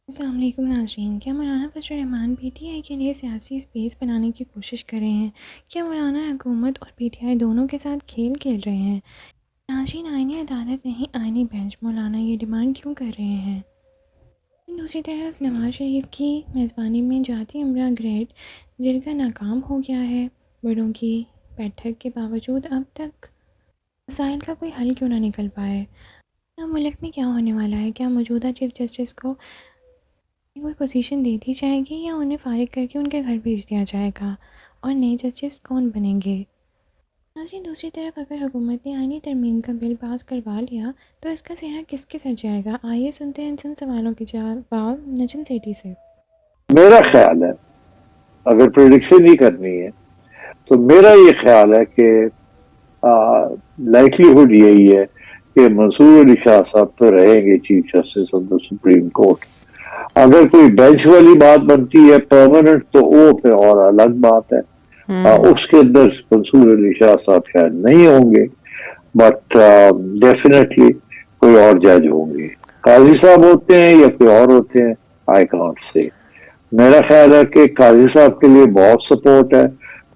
السلام علیکم ناظرین، کیا مولانا فضل الرحمان پی ٹی آئی کے لیے سیاسی اسپیس بنانے کی کوشش کر رہے ہیں؟ کیا مولانا حکومت اور پی ٹی آئی دونوں کے ساتھ کھیل رہے ہیں؟ ناظرین، آئینی عدالت نہیں آئینی بینچ، مولانا یہ ڈیمانڈ کیوں کر رہے ہیں؟ دوسری طرف نواز شریف کی میزبانی میں جاتی امرا گریڈ جرگہ ناکام ہو گیا ہے۔ بڑوں کی بیٹھک کے باوجود اب تک مسائل کا کوئی حل کیوں نہ نکل پائے؟ ملک میں کیا ہونے والا ہے؟ کیا موجودہ چیف جسٹس کو کوئی پوزیشن دے دی جائے گی یا انہیں فارغ کر کے ان کے گھر بھیج دیا جائے گا؟ اور نئے ججز کون بنیں گے؟ ناظرین، دوسری طرف اگر حکومت نے آئینی ترمیم کا بل پاس کروا لیا تو اس کا سہرا کس کے سر جائے گا؟ آئیے سنتے ہیں ان سوالوں کے جواب نجم سیٹھی سے۔ میرا خیال ہے اگر پریڈکشن ہی کرنی ہے تو میرا یہ خیال ہے کہ لائکلی ہوڈ یہی ہے کہ منصور علی شاہ صاحب تو رہیں گے chief justice of the supreme court. اگر کوئی بینچ والی بات بنتی ہے پرماننٹ تو وہ پھر اور الگ بات ہے۔ اس کے اندر منصور علی شاہ صاحب شاید نہیں ہوں گے، بٹ ڈیفینیٹلی کوئی اور جج ہوں گے۔ قاضی صاحب ہوتے ہیں یا کوئی اور ہوتے ہیں، آئی کانٹ سے۔ میرا خیال ہے کہ قاضی صاحب کے لیے بہت سپورٹ ہے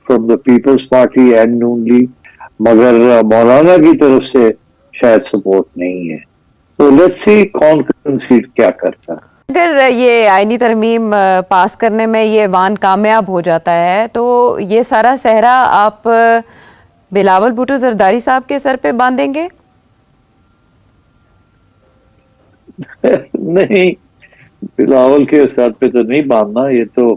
from the Peoples Party and Noon League, مگر مولانا کی طرف سے شاید سپورٹ نہیں ہے۔ تو لیٹس سی کون کنسیڈ کیا کرتا ہے۔ اگر یہ آئینی ترمیم پاس کرنے میں یہ ایوان کامیاب ہو جاتا ہے تو یہ سارا صحرا آپ بلاول بھٹو زرداری صاحب کے سر پہ باندھیں گے؟ نہیں، بلاول کے سر پہ تو نہیں باندھنا۔ یہ تو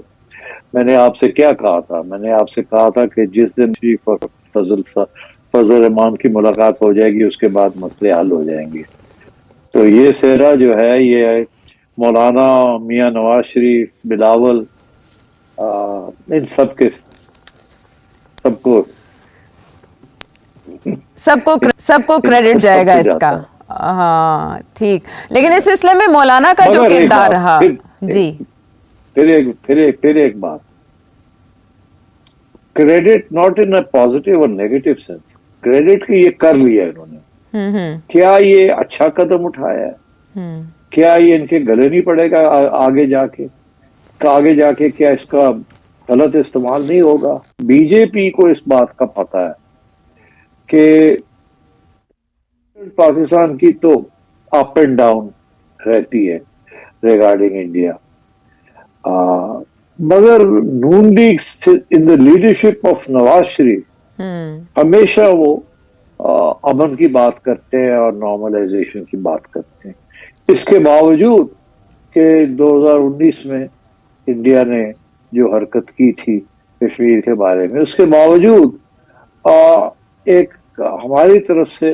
میں نے آپ سے کیا کہا تھا؟ میں نے آپ سے کہا تھا کہ جس دن شریف اور فضل الرحمان کی ملاقات ہو جائے گی اس کے بعد مسئلے حل ہو جائیں گے۔ تو یہ صحرا جو ہے یہ مولانا، میاں نواز شریف، بلاول، ان سب کو سب کو کریڈٹ جائے سب گا کو اس کا۔ جاتا ہے۔ ہاں ٹھیک، لیکن اس سلسلے میں مولانا کا جو مگر ایک کردار بات رہا، جی پھر ایک بات، credit not in a positive اور نیگیٹو سینس، کریڈٹ کی یہ کر لیا انہوں نے۔ کیا یہ اچھا قدم اٹھایا ہے؟ کیا یہ ان کے گلے نہیں پڑے گا آگے جا کے کیا اس کا غلط استعمال نہیں ہوگا؟ بی جے پی کو اس بات کا پتہ ہے کہ پاکستان کی تو اپ اینڈ ڈاؤن رہتی ہے ریگارڈنگ انڈیا، مگر نون league in the leadership of Nawaz Sharif ہمیشہ وہ امن کی بات کرتے ہیں اور نارملائزیشن کی بات کرتے ہیں۔ اس کے باوجود کہ 2019 میں انڈیا نے جو حرکت کی تھی کشمیر کے بارے میں، اس کے باوجود ایک ہماری طرف سے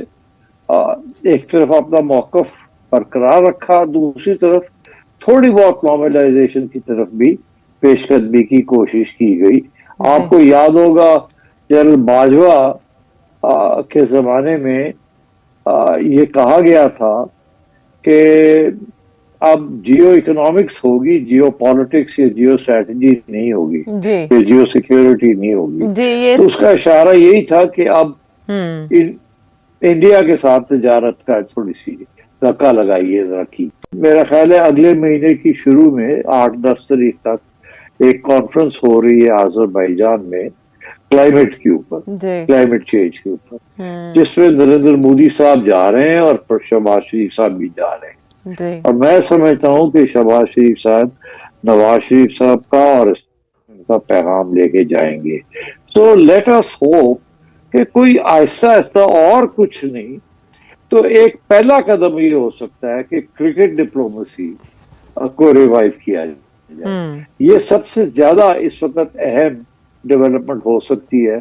ایک طرف اپنا موقف برقرار رکھا، دوسری طرف تھوڑی بہت نارملائزیشن کی طرف بھی پیش قدمی کی کوشش کی گئی۔ آپ کو یاد ہوگا جنرل باجوہ کے زمانے میں یہ کہا گیا تھا کہ اب جیو اکنامکس ہوگی، جیو پالیٹکس یا جیو اسٹریٹجی نہیں ہوگی، یا جیو سیکیورٹی نہیں ہوگی۔ تو اس کا اشارہ یہی تھا کہ اب انڈیا کے ساتھ تجارت کا تھوڑی سی دھکا لگائیے ذرا کی۔ میرا خیال ہے اگلے مہینے کی شروع میں 8-10 تاریخ تک ایک کانفرنس ہو رہی ہے آذربائیجان میں کلائمیٹ کے اوپر، کلائمیٹ چینج کے اوپر، جس میں نریندر مودی صاحب جا رہے ہیں اور شہباز شریف صاحب بھی جا رہے ہیں۔ اور میں سمجھتا ہوں کہ شہباز شریف صاحب نواز شریف صاحب کا اور ان کا پیغام لے کے جائیں گے۔ سو لیٹ اس ہوپ کہ کوئی آہستہ آہستہ، اور کچھ نہیں تو ایک پہلا قدم یہ ہو سکتا ہے کہ کرکٹ ڈپلومیسی کو ریوائیو کیا جائے۔ یہ سب سے زیادہ اس وقت اہم ڈیولپمنٹ ہو سکتی ہے۔